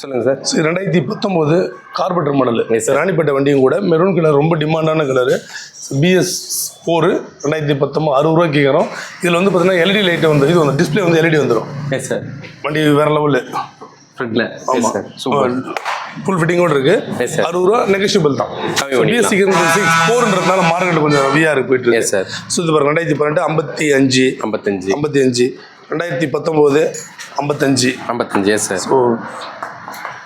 சொல்லுங்க sir. 2019 கார்பெட்டர் model Ranipet வண்டியும் கூட மெரூன் கலர், ரொம்ப டிமாண்டான கலரு. BS4 2019 60 கேட்குறோம். இதில் வந்து பார்த்தீங்கன்னா எல்இடி லைட்டு வந்து இது வந்து டிஸ்பிளே வந்து எல்இடி வந்துடும். Yes sir. வண்டி வேற லெவலு ஃப்ரண்ட்ல. ஆமாம், சூப்பர். ஃபுல் ஃபிட்டிங்கோடு இருக்குது. 60 நெகோஷியபிள் தான். BS4ன்றதுனால மார்க்கெட் கொஞ்சம் விஆர் போயிட்டு இருக்கு சார். ஸோ இது பாருங்க 2018 55 2019 55 yes sir. So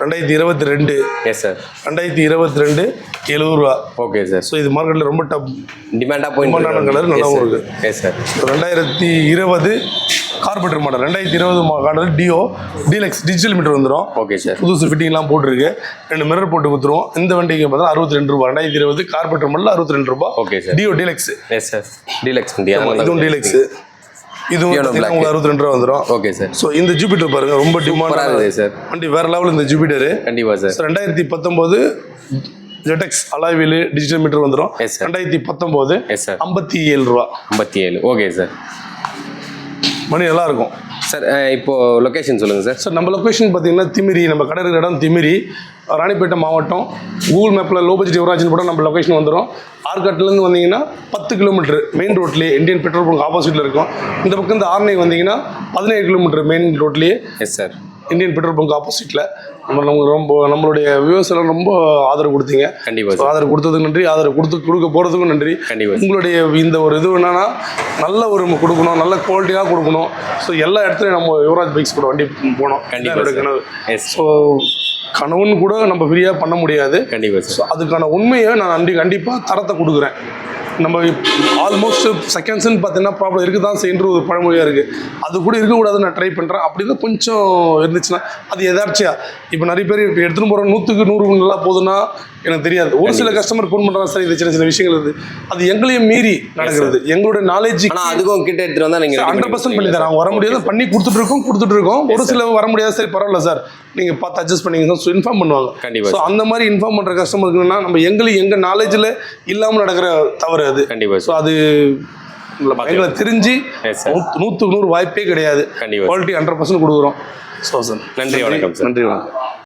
2022 yes sir. 2022 70 okay sir. So இது மார்க்கெட்டில் ரொம்ப டாப் டிமாண்டான கலர், நல்லாவும் இருக்குது. Yes sir. 2020 carburettor model 2020 model deluxe digital meter வந்துடும். Okay sir. புதுசு ஃபிட்டிங்லாம் போட்டிருக்கு. 2 மிரர் போட்டு கொடுத்துருவோம். இந்த வண்டிக்கு பார்த்தா 62 ரூபா. 2020 கார்பெட்டர் மாடல் 62 ரூபா. Okay sir. Deluxe. Yes sir. Deluxe இதுவும் டீலக்ஸ். இதுவும் உங்களுக்கு 62 ரூபா வந்துடும். Okay sir. ஸோ இந்த ஜூபிட்டர் பாருங்க, ரொம்ப டிமாண்டாக இருக்குது சார். வண்டி வேற லெவல் இந்த ஜூபிட்டர். கண்டிப்பாக sir. 2019 ZX alloy wheel digital meter வந்துடும். 2019 57 ரூபா. 57. Okay sir. மணி நல்லா இருக்கும் சார். இப்போ லொக்கேஷன் சொல்லுங்கள் சார். சார் நம்ம லொக்கேஷன் பார்த்தீங்கன்னா திமிரி, நம்ம கடை இருக்கிற இடம் திமிரி, ராணிப்பேட்டை மாவட்டம். கூகுள் மேப்பில் லோ பட்ஜெட் யுவராஜ்னு போட்டால் நம்ம லொக்கேஷன் வந்துடும். ஆர்காட்லேருந்து வந்தீங்கன்னா 10 கிலோமீட்டர் மெயின் ரோட்லேயே, இந்தியன் பெட்ரோல் பங்க் ஆப்போசிட்டில் இருக்கும். இந்த பக்கம் இந்த ஆர்னை வந்தீங்கன்னா 17 கிலோமீட்டர் மெயின் ரோட்லேயே. Yes sir. Indian petrol bunk ஆப்போசிட்டில். நம்மளுடைய வியூவர்ஸ் எல்லாம் ரொம்ப ஆதரவு கொடுத்தீங்க. கண்டிப்பாக ஆதரவு கொடுத்ததுக்கு நன்றி. ஆதரவு கொடுக்க போகிறதுக்கும் நன்றி. கண்டிப்பாக. உங்களுடைய இந்த ஒரு இது என்னன்னா நல்ல ஒரு கொடுக்கணும், நல்ல குவாலிட்டியாக கொடுக்கணும். ஸோ எல்லா இடத்துலையும் நம்ம யுவராஜ் பைக்ஸ் கூட வண்டி போனோம். கண்டிப்பாக கனவு. ஸோ கனவுன்னு கூட நம்ம ஃப்ரீயாக பண்ண முடியாது. கண்டிப்பாக. ஸோ அதுக்கான உண்மையை நான் கண்டிப்பாக தரத்தை கொடுக்குறேன். நம்ம ஆல்மோஸ்ட் செகண்ட்ஸ்ன்னு பார்த்தீங்கன்னா ப்ராப்ளம் இருக்குது தான் செய்கின்ற ஒரு பழமொழியாக இருக்குது. அது கூட இருக்கக்கூடாதுன்னு நான் ட்ரை பண்ணுறேன். அப்படி தான் கொஞ்சம் இருந்துச்சுன்னா அது எதாச்சியா. இப்போ நிறைய பேர் இப்போ எடுத்துகிட்டு போகிறோம் 100க்கு 100 நல்லா போகுதுன்னா எனக்கு தெரியாது. ஒரு சில கஸ்டமர் ஃபோன் பண்ணுறாங்க சார், இது சின்ன சின்ன விஷயங்கள் இருக்குது. அது எங்களையும் மீறி நடக்கிறது. எங்களோட நாலேஜ் அதுக்கும் கிட்ட எடுத்துகிட்டு வந்தால் நீங்கள் 100% பண்ணி தராங்க. வர முடியாது பண்ணி கொடுத்துட்ருக்கோம். ஒரு சில வர முடியாது, சரி பரவாயில்ல சார் நீங்கள் பார்த்து அட்ஜஸ்ட் பண்ணிங்க ஸோ இன்ஃபார்ம் பண்ணுவாங்க. கண்டிப்பாக. ஸோ அந்த மாதிரி இன்ஃபார்ம் பண்ணுற கஸ்டமருக்குன்னா நம்ம எங்கள் நாலேஜில் இல்லாமல் நடக்கிற தவறு அது. கண்டிப்பாக. ஸோ அது எங்களை தெரிஞ்சு 100க்கு 100 வாய்ப்பே கிடையாது. குவாலிட்டி 100% கொடுக்குறோம். ஸோ சார் நன்றி, வணக்கம் சார். நன்றி, வணக்கம்.